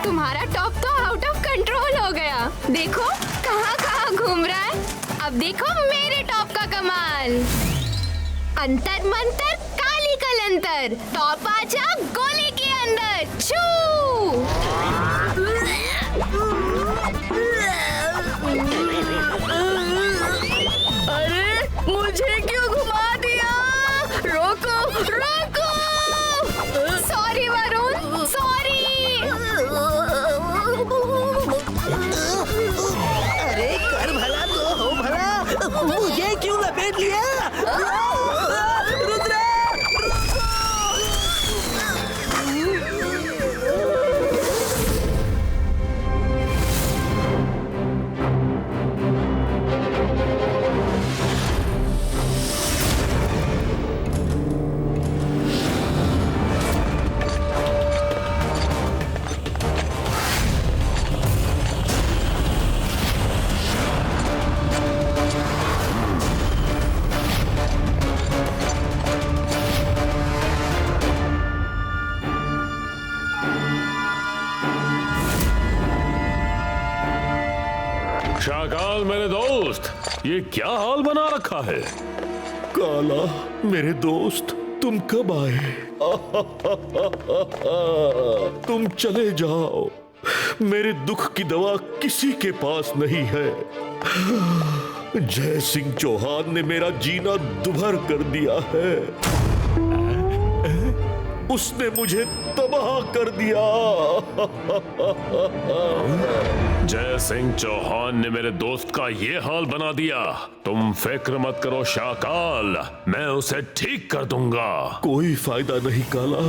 तुम्हारा टॉप तो out of control हो गया। देखो कहाँ कहाँ घूम रहा है। अब देखो मेरे टॉप का कमाल। अंतर मंतर काली कलंतर, टॉप आजा गोले के अंदर। छू अरे मुझे क्यों घुमा दिया? रोको रोको। Sorry Varun, sorry. अरे कर भला तो हो भला, मुझे क्यों लपेट लिया? रुद्रा! शाकाल मेरे दोस्त, ये क्या हाल बना रखा है? काला मेरे दोस्त, तुम कब आए? तुम चले जाओ, मेरे दुख की दवा किसी के पास नहीं है। जय सिंह चौहान ने मेरा जीना दुभर कर दिया है। उसने मुझे तबाह कर दिया। जय सिंह चौहान ने मेरे दोस्त का ये हाल बना दिया। तुम फिक्र मत करो शाकाल, मैं उसे ठीक कर दूंगा। कोई फायदा नहीं काला,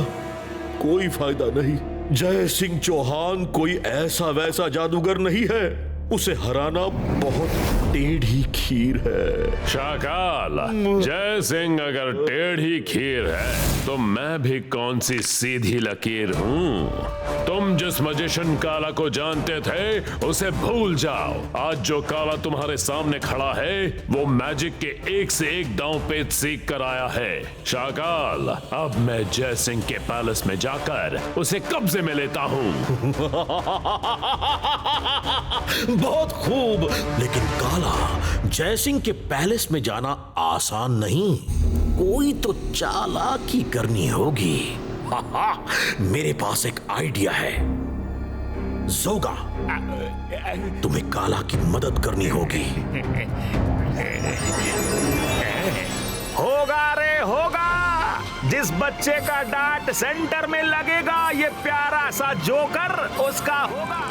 कोई फायदा नहीं। जय सिंह चौहान कोई ऐसा वैसा जादूगर नहीं है। उसे हराना बहुत टेढ़ी खीर है। शाकाल, जय सिंह अगर टेढ़ी खीर है तो मैं भी कौन सी सीधी लकीर हूँ। तुम जिस मजिशियन काला को जानते थे उसे भूल जाओ। आज जो काला तुम्हारे सामने खड़ा है वो मैजिक के एक से एक दांव पेच सीख कर आया है। शाकाल, अब मैं जय सिंह के पैलेस में जाकर उसे कब्जे में लेता हूँ। बहुत खूब, लेकिन काला, जय सिंह के पैलेस में जाना आसान नहीं। कोई तो चालाकी करनी होगी। मेरे पास एक आइडिया है। जोगा, तुम्हें काला की मदद करनी होगी। होगा रे होगा। जिस बच्चे का डांट सेंटर में लगेगा ये प्यारा सा जोकर उसका होगा।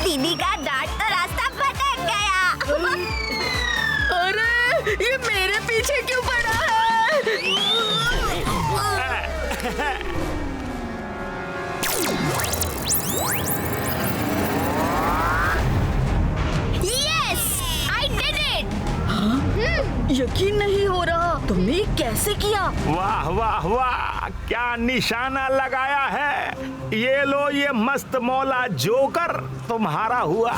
दीदी का डांट तो रास्ता भटक गया। अरे ये मेरे पीछे क्यों पड़ा है? Yes, I did it. यकीन नहीं हो रहा, तुमने कैसे किया? वाह वाह वाह, क्या निशाना लगाया है। ये लो ये मस्त मौला जोकर तुम्हारा हुआ।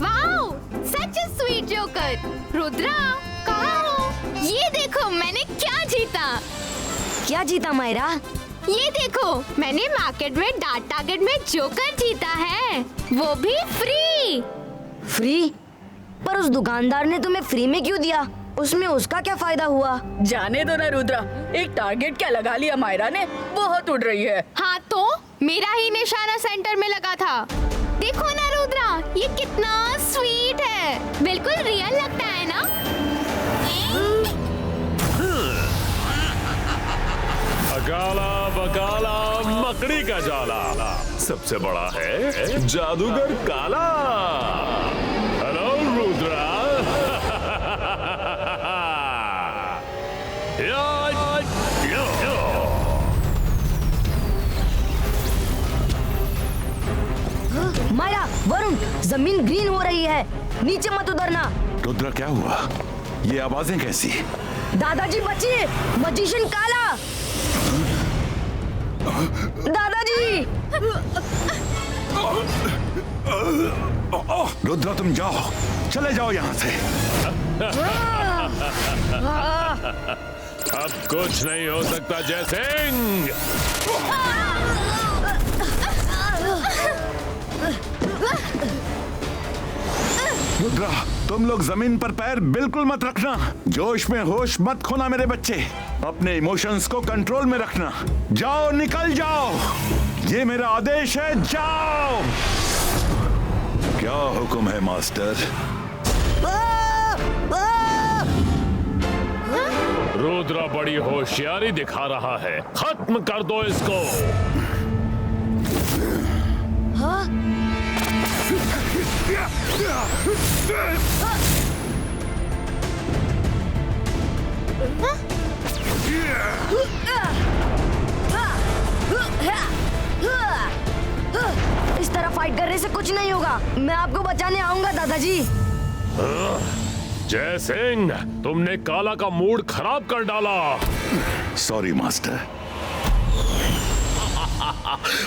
Wow, such a sweet joker. Rudra, कहाँ हो? ये देखो मैंने क्या जीता। क्या जीता मायरा? ये देखो, मैंने मार्केट में डार्ट टारगेट में जोकर जीता है, वो भी फ्री। फ्री? पर उस दुकानदार ने तुम्हें फ्री में क्यों दिया? उसमें उसका क्या फायदा हुआ? जाने दो ना रुद्रा, एक टारगेट क्या लगा लिया मायरा ने, बहुत उड़ रही है। हाँ तो मेरा ही निशाना सेंटर में लगा था। देखो ना रुद्रा, ये कितना स्वीट है, बिल्कुल रियल लगता है ना? अकाला बकाला मकड़ी का जाला, सबसे बड़ा है जादूगर काला। हेलो रुद्रा। माया, वरुण, जमीन ग्रीन हो रही है, नीचे मत उतरना। रुद्रा क्या हुआ? ये आवाजें कैसी? दादाजी बचिए, मजिशियन काला। दादाजी। रुद्रा तुम जाओ, चले जाओ यहाँ से। अब कुछ नहीं हो सकता जयसिंह। रुद्रा तुम लोग जमीन पर पैर बिल्कुल मत रखना। जोश में होश मत खोना मेरे बच्चे। अपने इमोशंस को कंट्रोल में रखना। जाओ, निकल जाओ, ये मेरा आदेश है, जाओ। क्या हुक्म है मास्टर? रुद्रा बड़ी होशियारी दिखा रहा है, खत्म कर दो इसको। इस तरह फाइट करने से कुछ नहीं होगा, मैं आपको बचाने आऊंगा दादाजी। जयसिंह, तुमने काला का मूड खराब कर डाला। Sorry master.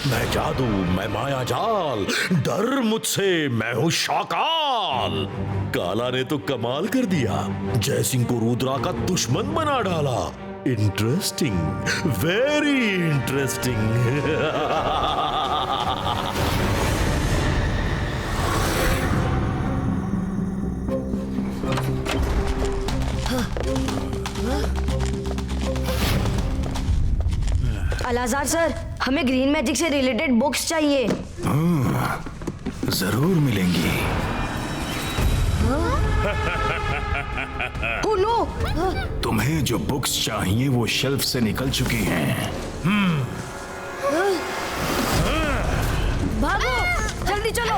मैं जादू, मैं माया जाल, डर मुझसे, मैं हूं शाकाल। काला ने तो कमाल कर दिया, जयसिंह को रुद्रा का दुश्मन बना डाला। Interesting, very interesting. Alazar sir, हमें ग्रीन मैजिक से रिलेटेड बुक्स चाहिए। जरूर मिलेंगी। Oh no! तुम्हें जो बुक्स चाहिए वो शेल्फ से निकल चुकी हैं। भागो, जल्दी चलो।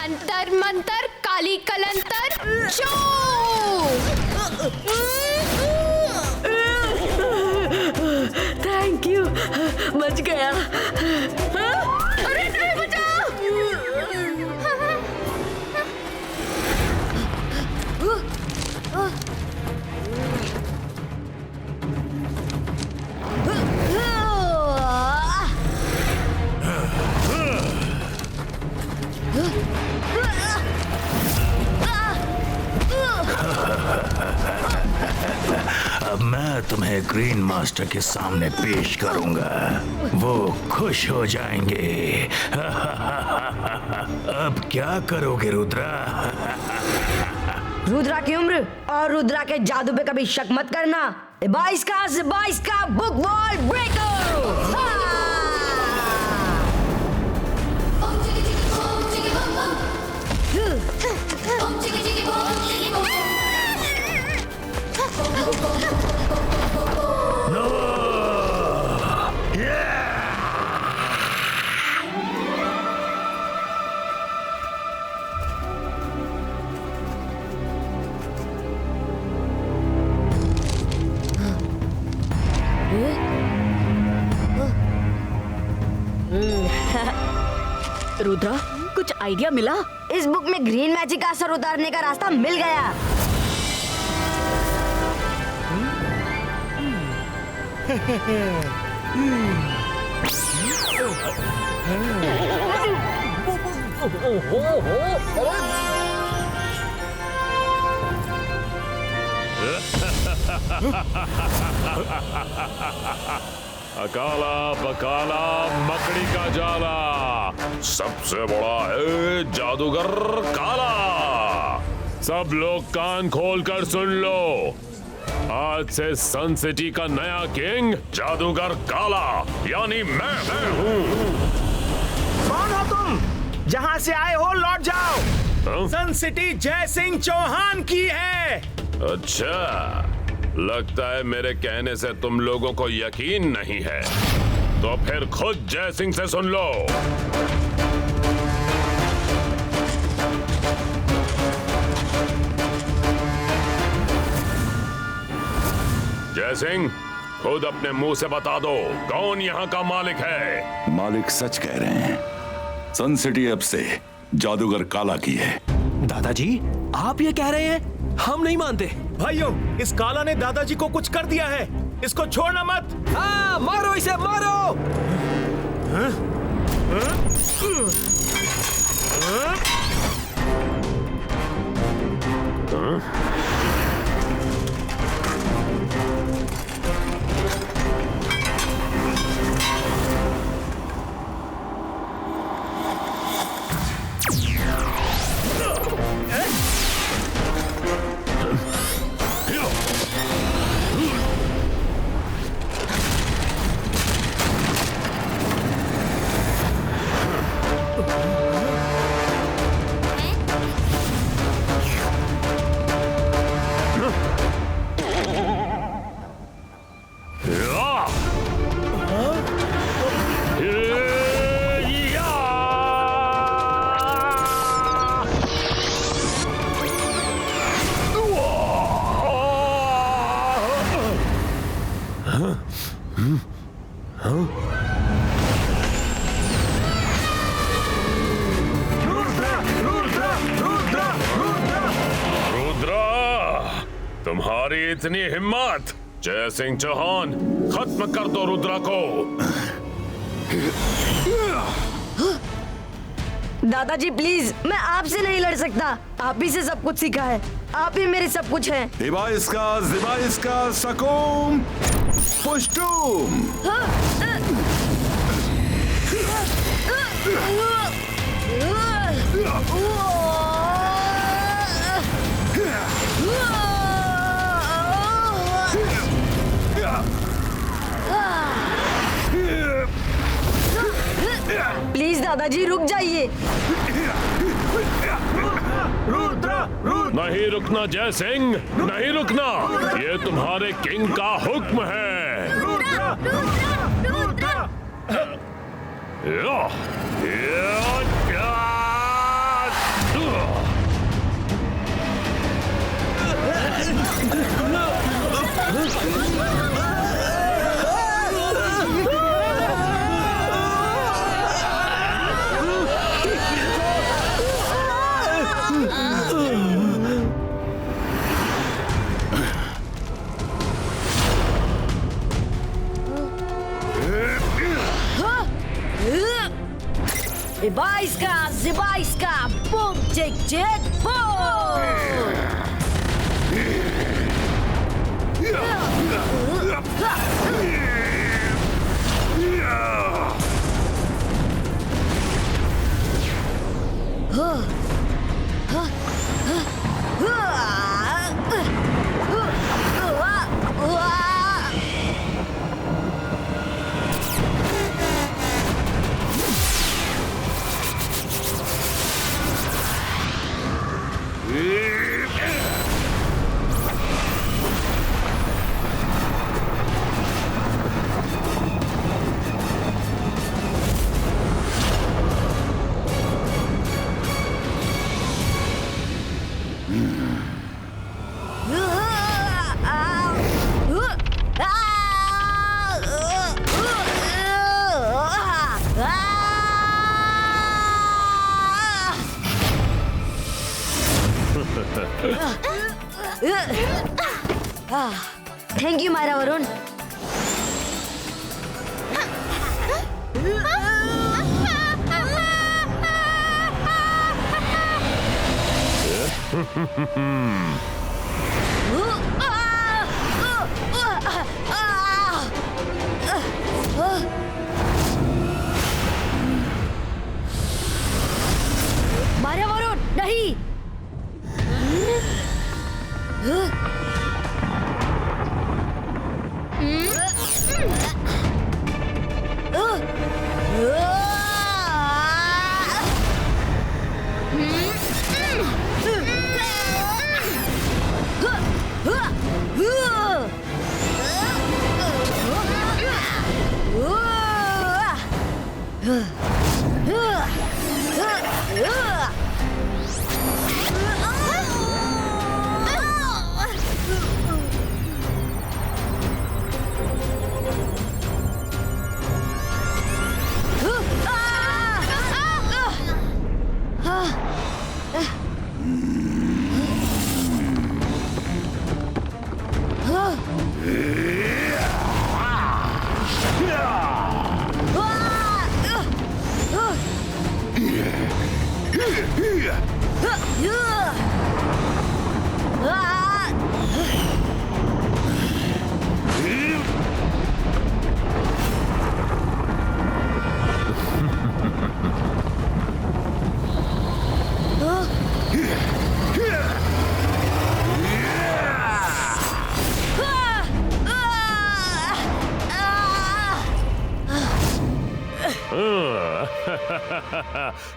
अंतर मंतर काली कलंतर शो। थैंक यू, बच गया। अरे नहीं, बचाओ। अब मैं तुम्हें ग्रीन मास्टर के सामने पेश करूंगा, वो खुश हो जाएंगे। अब क्या करोगे रुद्रा? रुद्रा की उम्र और रुद्रा के जादू पे कभी शक मत करना। 22 का बुक वॉल ब्रेकर। रुद्रा, कुछ आइडिया मिला? इस बुक में ग्रीन मैजिक का असर उतारने का रास्ता मिल गया। अकाला पकाला मकड़ी का जाला, सबसे बड़ा है जादूगर काला। सब लोग कान खोलकर सुन लो, आज से सन सिटी का नया किंग जादूगर काला यानी मैं हूँ। कौन हो तुम? जहाँ से आए हो लौट जाओ। हाँ? सन सिटी जय सिंह चौहान की है। अच्छा, लगता है मेरे कहने से तुम लोगों को यकीन नहीं है, तो फिर खुद जय सिंह से सुन लो। जय सिंह, खुद अपने मुंह से बता दो कौन यहाँ का मालिक है। मालिक सच कह रहे हैं, सन सिटी अब से जादूगर काला की है। दादाजी, आप ये कह रहे हैं? हम नहीं मानते। भाइयों, इस काला ने दादाजी को कुछ कर दिया है, इसको छोड़ना मत। हाँ, मारो इसे, मारो। तुम्हारी इतनी हिम्मत? जय सिंह चौहान, खत्म कर दो रुद्रा को। दादाजी प्लीज, मैं आपसे नहीं लड़ सकता। आप ही से सब कुछ सीखा है, आप ही मेरे सब कुछ हैं। दिबाइस्का सकूम पुष्टुम। प्लीज दादाजी रुक जाइए। नहीं रुकना जय सिंह, नहीं रुकना, ये तुम्हारे किंग का हुक्म है। Zibaiska, boom, chick, chick, boom! Thank you Myra Varun. Myra Varun नहीं।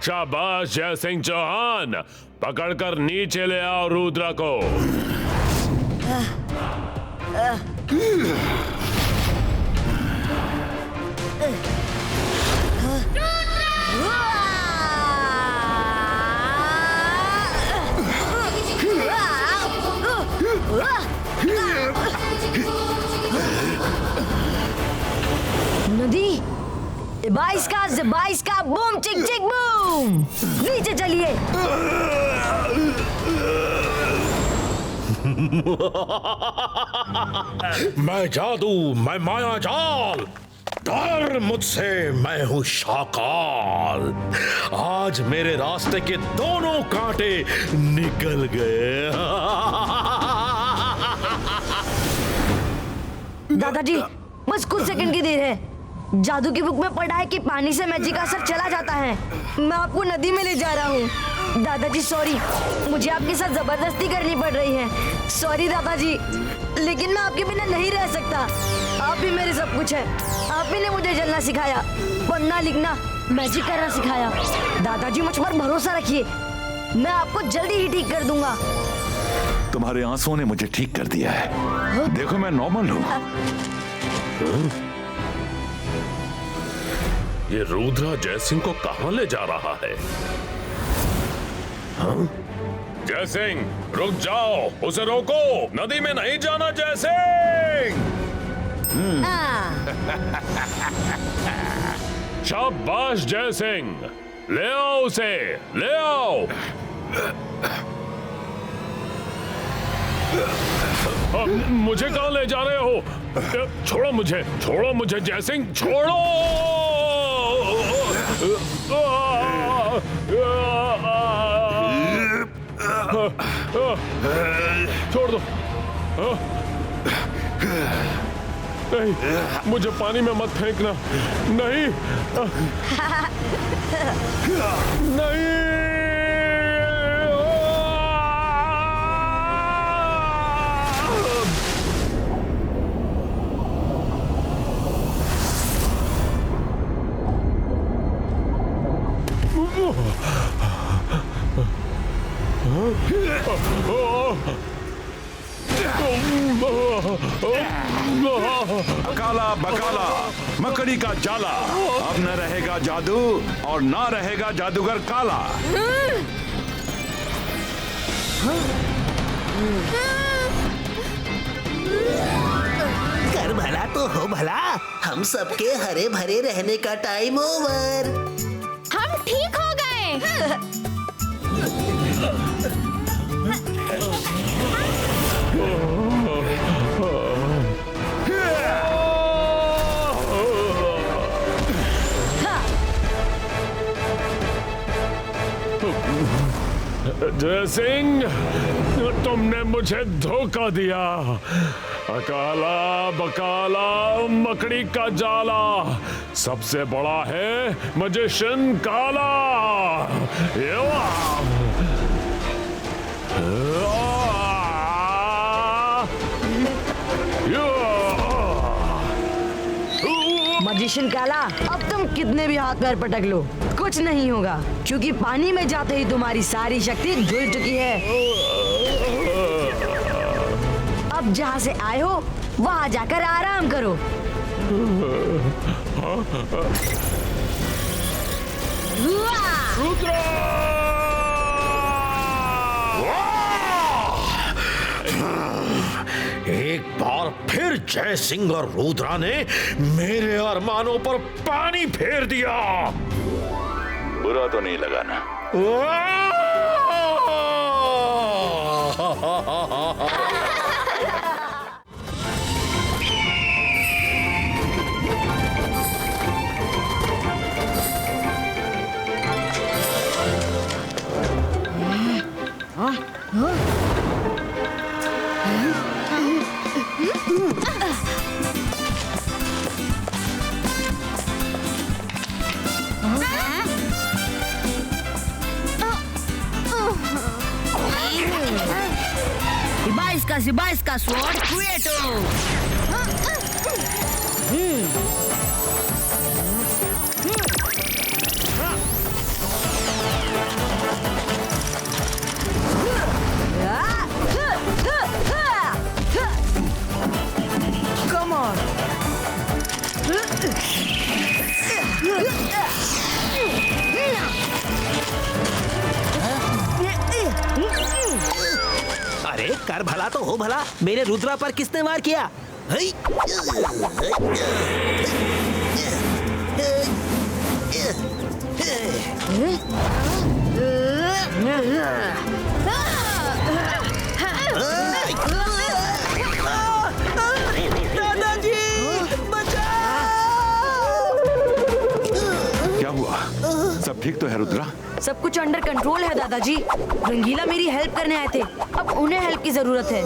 शाबाश जय सिंह चौहान, पकड़कर नीचे ले आओ रुद्रा को। नदी बाईस का बूम चिक चिक बूम। नीचे चलिए। मैं जादू, मैं माया जाल, डर मुझसे, मैं हूं शाकाल। आज मेरे रास्ते के दोनों कांटे निकल गए। दादाजी बस कुछ सेकंड की देर है। जादू की बुक में पढ़ा है कि पानी से मैजिक का असर चला जाता है। मैं आपको नदी में ले जा रहा हूँ। दादाजी सॉरी, मुझे आपके साथ जबरदस्ती करनी पड़ रही है। सॉरी दादाजी, लेकिन मैं आपके बिना नहीं रह सकता। आप भी मेरे सब कुछ है। आप ही ने मुझे जलना सिखाया, पढ़ना लिखना, मैजिक करना सिखाया। दादाजी मुझ पर भरोसा रखिए, मैं आपको जल्दी ही ठीक कर दूंगा। तुम्हारे आंसुओं ने मुझे ठीक कर दिया है। देखो मैं नॉर्मल हूँ। ये रुद्रा जयसिंह को कहां ले जा रहा है? हाँ? जयसिंह रुक जाओ, उसे रोको, नदी में नहीं जाना जयसिंह। शाबाश जयसिंह, ले आओ उसे, ले आओ। मुझे कहां ले जा रहे हो? छोड़ो मुझे जयसिंह, छोड़ो। छोड़ दो। नहीं, मुझे पानी में मत फेंकना। नहीं नहीं। काला बकाला मकड़ी का जाला, अब न रहेगा जादू और ना रहेगा जादूगर काला। कर भला तो हो भला, हम सबके हरे भरे रहने का टाइम ओवर। हम ठीक हो गए। जय सिंह, तुमने मुझे धोखा दिया। अकाला बकाला मकड़ी का जाला, सबसे बड़ा है मजिशियन काला। मजिशियन काला, अब तुम कितने भी हाथ पैर पटक लो कुछ नहीं होगा, क्योंकि पानी में जाते ही तुम्हारी सारी शक्ति जुड़ चुकी है। अब जहाँ से आए हो वहाँ जाकर आराम करो। एक बार फिर जय सिंह और रुद्रा ने मेरे अरमानों पर पानी फेर दिया। बुरा तो नहीं लगा ना? सिबा इसका स्वॉर्ड क्रिएटो। Come on. अरे कर भला तो हो भला, मेरे रुद्रा पर किसने वार किया? दादाजी क्या हुआ? सब ठीक तो है रुद्रा? सब कुछ अंडर कंट्रोल है दादाजी। रंगीला मेरी हेल्प करने आए थे, अब उन्हें हेल्प की जरूरत है।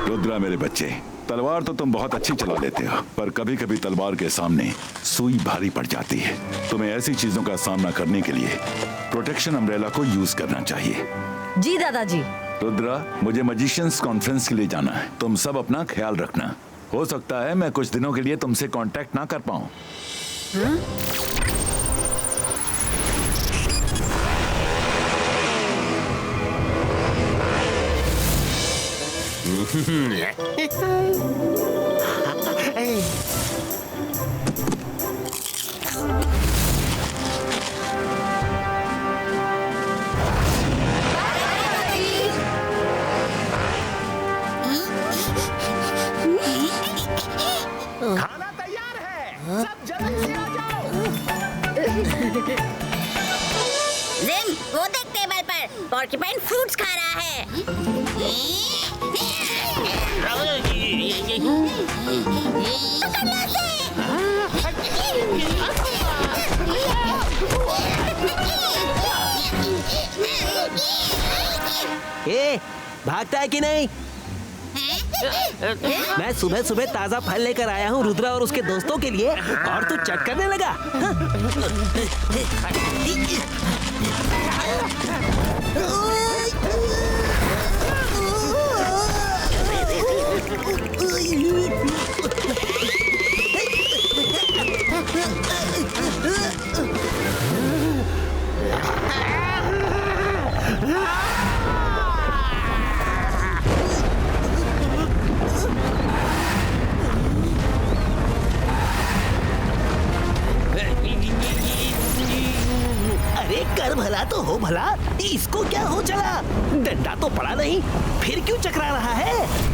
रुद्रा मेरे बच्चे, तलवार तो तुम बहुत अच्छी चला लेते हो, पर कभी कभी तलवार के सामने सुई भारी पड़ जाती है। तुम्हें ऐसी चीजों का सामना करने के लिए प्रोटेक्शन अम्ब्रेला को यूज करना चाहिए। जी दादाजी। रुद्रा, मुझे मजिशियंस कॉन्फ्रेंस के लिए जाना है, तुम सब अपना ख्याल रखना। हो सकता है मैं कुछ दिनों के लिए तुमसे कांटेक्ट ना कर पाऊं। खाना तैयार है, सब जल्दी से आ जाओ। जिम, वो देख टेबल पर पोर्क्यूपाइन फ्रूट्स खा रहा है। ए, भागता है कि नहीं? मैं सुबह सुबह ताजा फल लेकर आया हूँ रुद्रा और उसके दोस्तों के लिए, और तू चट करने लगा। अरे कर भला तो हो भला, इसको क्या हो चला? डंडा तो पड़ा नहीं, फिर क्यों चकरा रहा है?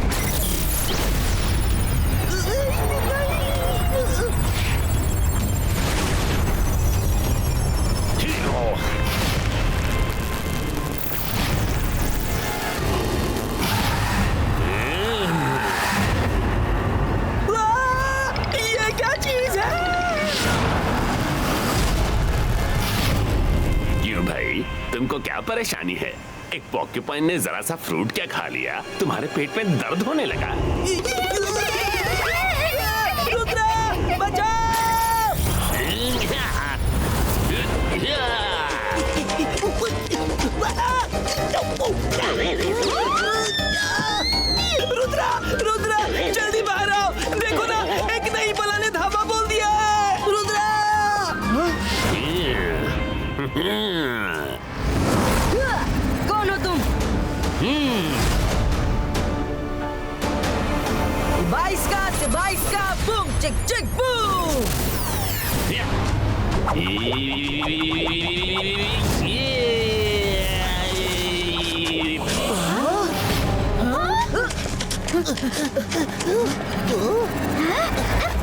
ये क्या चीज है? क्यों भाई, तुम क्या परेशानी है? एक पॉक्यूपाइन ने जरा सा फ्रूट क्या खा लिया, तुम्हारे पेट में दर्द होने लगा? रुद्रा बचाओ! रुद्रा रुद्रा जल्दी बाहर आओ, देखो ना एक नई बला ने धावा बोल दिया है। रुद्रा कौन हो तुम? बाईस का बूम चिक चिक बूम।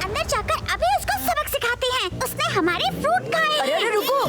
अंदर जाकर अभी उसको सबक सिखाते हैं। उसने हमारे फ्रूट खाए। अरे अरे रुको,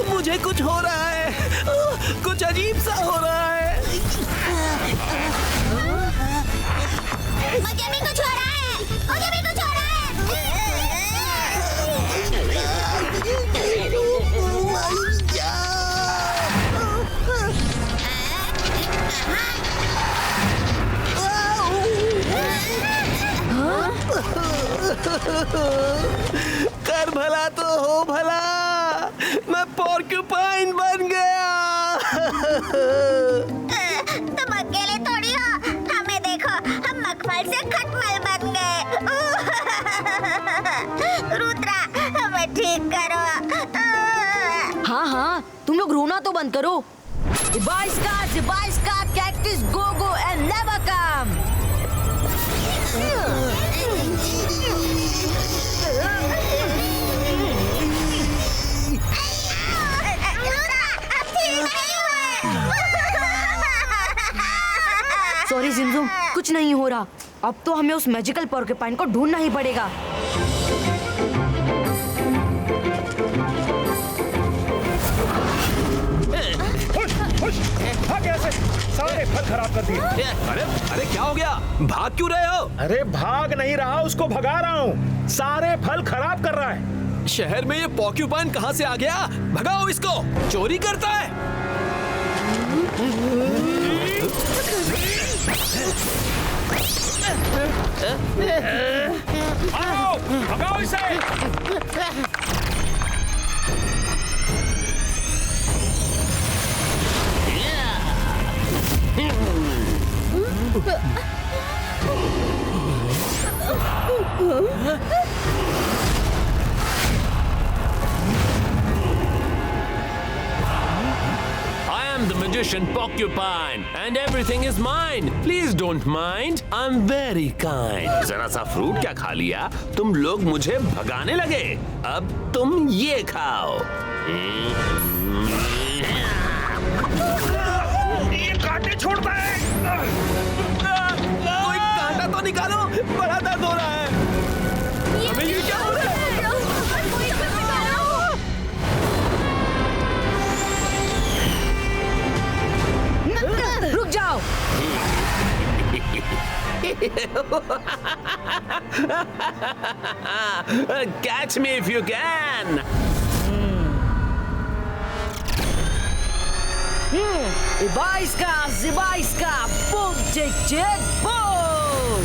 मुझे कुछ हो रहा है, कुछ अजीब सा हो रहा है। मुझे भी कुछ हो रहा है, मुझे भी कुछ हो रहा कर भला तो हो भला, मैं पॉर्क्यूपाइन बन गया। तुम अकेले थोड़ी हो, हमें देखो, हम मखमल से खटमल बन गए। रुद्रा हमें ठीक करो। हाँ हाँ तुम लोग रोना तो बंद करो। Zibaiska, Cactus Go-Go and never come. Sorry जिमजुम, कुछ नहीं हो रहा। अब तो हमें उस मैजिकल पोर्क्यूपाइन को ढूंढना ही पड़ेगा। सारे फल खराब कर दिए। अरे अरे क्या हो गया? भाग क्यों रहे हो? अरे भाग नहीं रहा, उसको भगा रहा हूँ। सारे फल खराब कर रहा है। शहर में ये पॉक्यूपाइन कहाँ से आ गया? भगाओ इसको, चोरी करता है। आओ, भगाओ इसे। I am the magician Porcupine and everything is mine. Please don't mind. I'm very kind. जरा सा फ्रूट क्या खा लिया, तुम लोग मुझे भगाने लगे। अब तुम ये खाओ। ये कांटे छोड़ता है। कोई कांटा तो निकालो, बड़ा दर्द हो रहा है। हमें ये क्या हो रहा है? रुक जाओ। Catch me if you can. Zibaiska, boom, chick, chick, boom.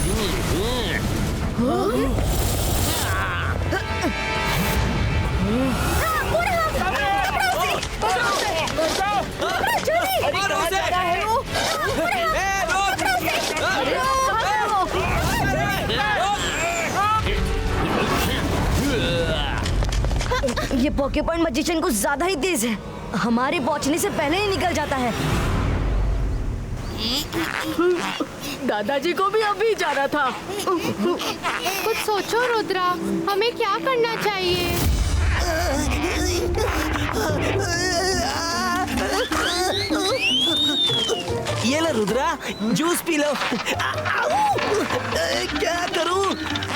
ये पोकेमॉन मैजिशियन कुछ ज्यादा ही तेज है, हमारे पहुंचने से पहले ही निकल जाता है। दादाजी को भी अभी जाना था। कुछ सोचो रुद्रा, हमें क्या करना चाहिए? Rudra juice P low. क्या करूं?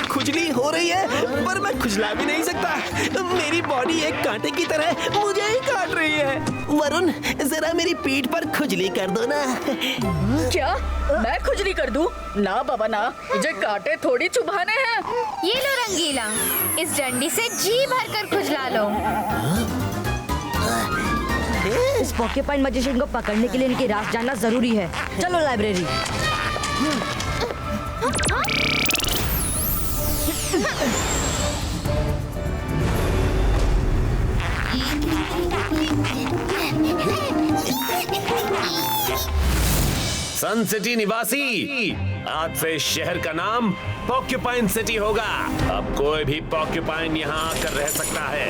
खुजली हो रही है पर मैं खुजला भी नहीं सकता। मेरी बॉडी एक कांटे की तरह मुझे ही काट रही है। वरुण जरा मेरी पीठ पर खुजली कर दो ना। क्या मैं खुजली कर दूं? ना बाबा ना, मुझे कांटे थोड़ी चुभाने हैं। ये लो रंगीला, इस डंडी से जी भर कर खुजला लो। इस पोर्क्यूपाइन मैजिशियन को पकड़ने के लिए इनकी राज जानना जरूरी है। चलो लाइब्रेरी। सन सिटी निवासी, आज से शहर का नाम पोर्क्यूपाइन सिटी होगा। अब कोई भी पोर्क्यूपाइन यहाँ आकर रह सकता है।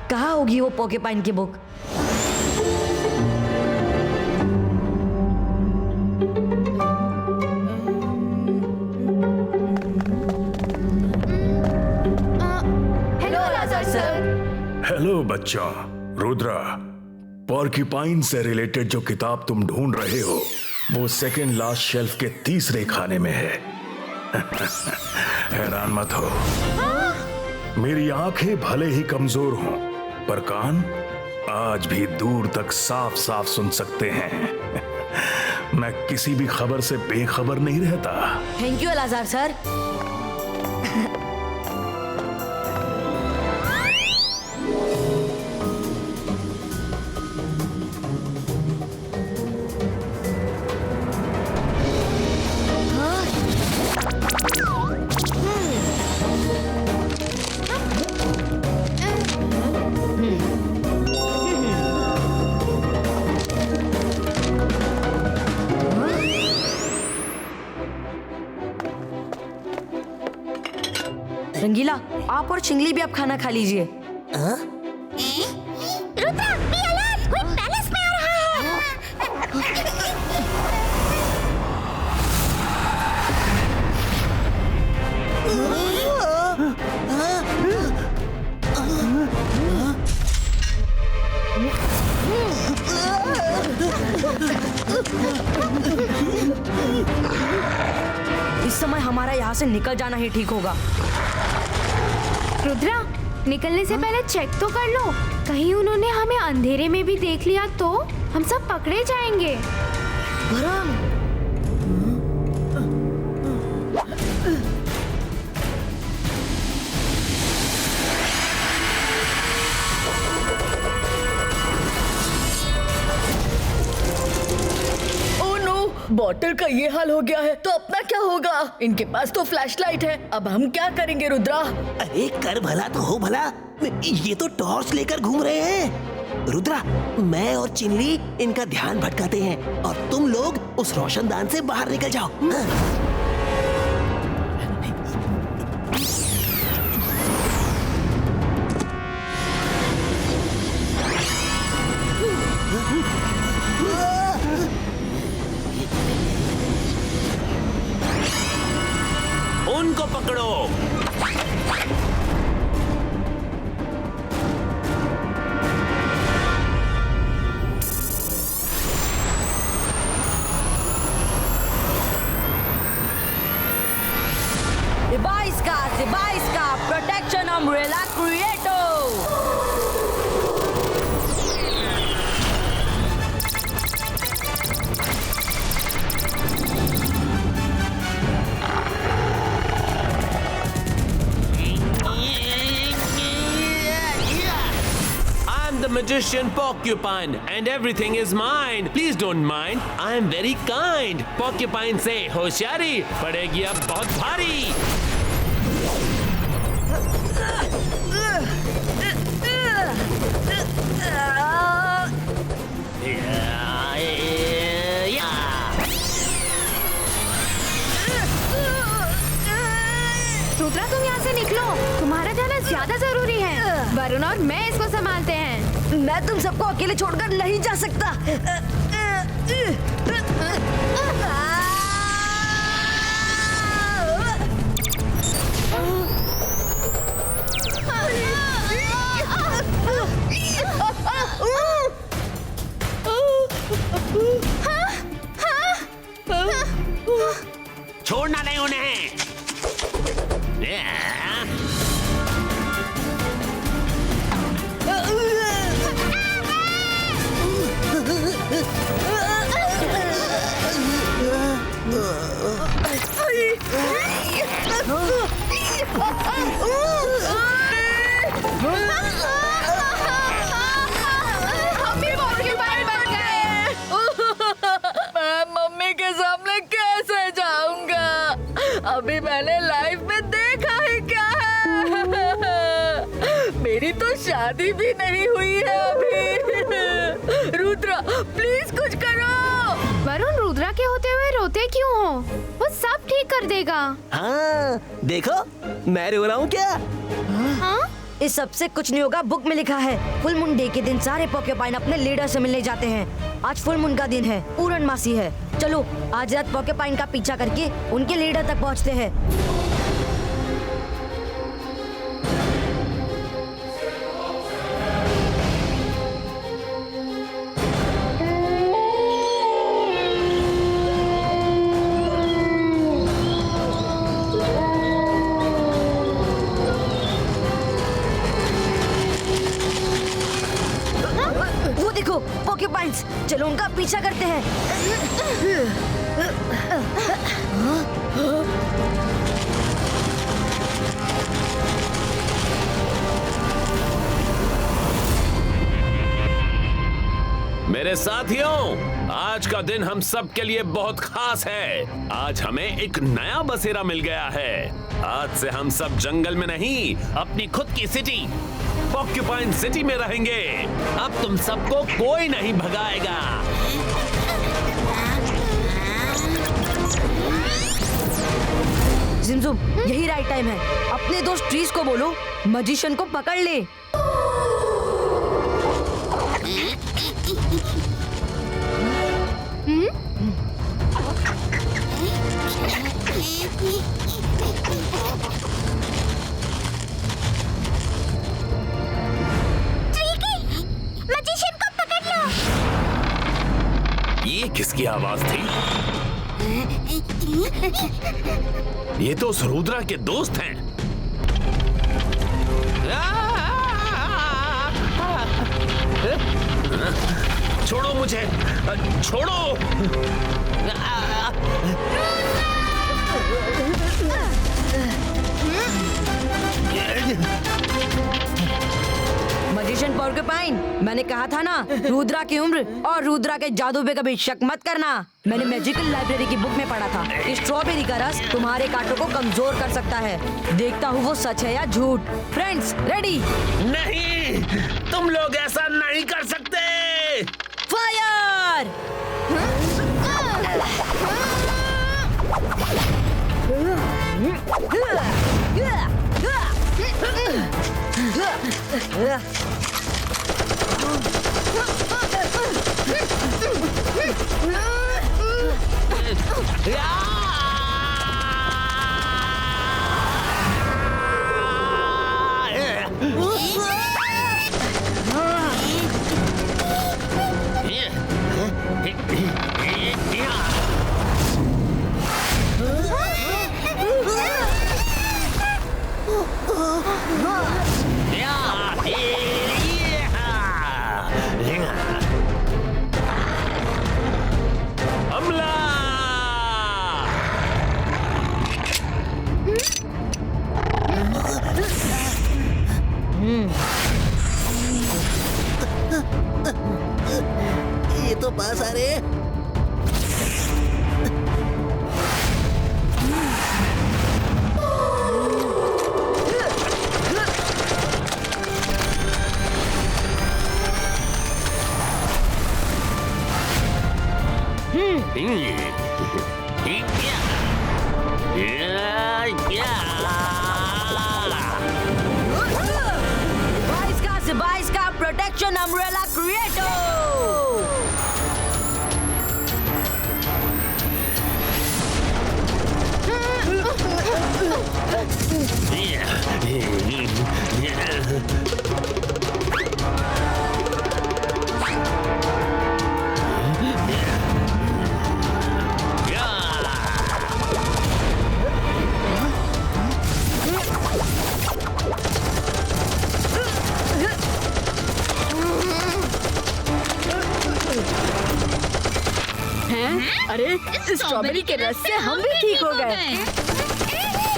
कहाँ होगी वो पोर्क्यूपाइन की बुक? हेलो लाजर सर। हेलो बच्चा। रुद्रा, पोर्क्यूपाइन से रिलेटेड जो किताब तुम ढूंढ रहे हो वो सेकंड लास्ट शेल्फ के तीसरे खाने में है। हैरान मत हो। मेरी आंखें भले ही कमजोर हों पर कान आज भी दूर तक साफ साफ सुन सकते हैं। मैं किसी भी खबर से बेखबर नहीं रहता। Thank you Alazar sir. Rangeela, आप और चिंगली भी अब खाना खा लीजिए। Rudra, be alert! कोई पैलेस में आ रहा है। इस समय हमारा यहाँ से निकल जाना ही ठीक होगा। रुद्रा, निकलने से पहले चेक तो कर लो, कहीं उन्होंने हमें अंधेरे में भी देख लिया तो हम सब पकड़े जाएंगे। बॉटल का ये हाल हो गया है तो अपना क्या होगा? इनके पास तो फ्लैशलाइट है, अब हम क्या करेंगे रुद्रा? अरे कर भला तो हो भला, ये तो टॉर्च लेकर घूम रहे हैं। रुद्रा, मैं और चिंगली इनका ध्यान भटकाते हैं और तुम लोग उस रोशनदान से बाहर निकल जाओ। उनको पकड़ो। Zibaiska, Protection Umbrella Creator. The magician Porcupine and everything is mine. Please don't mind. I am very kind. Porcupine से होशियारी पड़ेगी अब बहुत भारी। रुद्रा, तुम यहाँ से निकलो, तुम्हारा जाना ज्यादा जरूरी है। वरुण और मैं इसको संभालते हैं। मैं तुम सबको अकेले छोड़कर नहीं जा सकता। छोड़ना नहीं उन्हें। हम भी porcupine बन गए। मैं मम्मी के सामने कैसे जाऊंगा? अभी मैंने लाइफ में देखा ही क्या है? मेरी तो शादी भी नहीं हुई है अभी। रुद्रा प्लीज कुछ करो। वरुण, रुद्रा के होते हुए रोते क्यों हो? वो सब ठीक कर देगा। हाँ, देखो मैं रो रहा हूँ क्या? हाँ? इस सब से कुछ नहीं होगा। बुक में लिखा है फुल मून डे के दिन सारे पोकेपाइन अपने लीडर से मिलने जाते हैं। आज फुल मून का दिन है, पूर्णमासी है। चलो आज रात पोकेपाइन का पीछा करके उनके लीडर तक पहुंचते हैं। वो देखो पोकेपाइन्स, चलो उनका पीछा करते हैं। मेरे साथियों, आज का दिन हम सब के लिए बहुत खास है। आज हमें एक नया बसेरा मिल गया है। आज से हम सब जंगल में नहीं, अपनी खुद की सिटी पॉक्यूपाइन सिटी में रहेंगे। अब तुम सबको कोई नहीं भगाएगा। जिमजुम, यही राइट टाइम है। अपने दोस्त ट्रीज को बोलो मैजिशियन को पकड़ ले। मैजिशियन को पकड़ लो। ये किसकी आवाज थी? ये तो उस रुद्रा के दोस्त हैं। छोड़ो मुझे, छोड़ो। मैजिशियन पोकेपाइन, मैंने कहा था ना, रुद्रा की उम्र और रुद्रा के जादू पे कभी शक मत करना। मैंने मैजिकल लाइब्रेरी की बुक में पढ़ा था कि स्ट्रॉबेरी का रस तुम्हारे कांटों को कमजोर कर सकता है। देखता हूँ वो सच है या झूठ। Friends ready? नहीं, तुम लोग ऐसा नहीं कर सकते। फायर! ये तो पास आ रहे हैं। बाइस का प्रोटेक्शन अम्ब्रेला क्रिएटो। अरे स्ट्रॉबेरी के रस से हम भी ठीक हो गए। ठीक हो गए।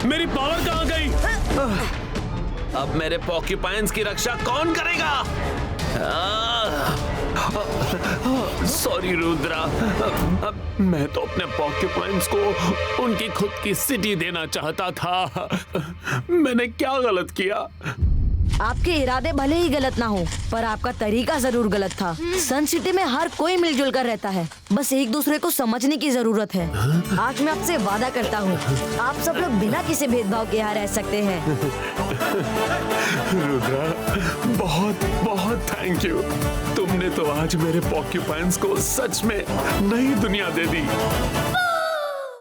मेरी पावर कहाँ गई? अब मेरे पॉक्यूपाइंस की रक्षा कौन करेगा? सॉरी रुद्रा, मैं तो अपने पॉक्यूपाइंस को उनकी खुद की सिटी देना चाहता था। मैंने क्या गलत किया? आपके इरादे भले ही गलत ना हो, पर आपका तरीका जरूर गलत था। सन सिटी में हर कोई मिलजुल कर रहता है, बस एक दूसरे को समझने की जरूरत है। आज मैं आपसे वादा करता हूँ, आप सब लोग बिना किसी भेदभाव के यहाँ रह सकते हैं। रुद्रा, बहुत बहुत थैंक यू। तुमने तो आज मेरे पॉक्यूपाइंस को सच में नई दुनिया दे दी।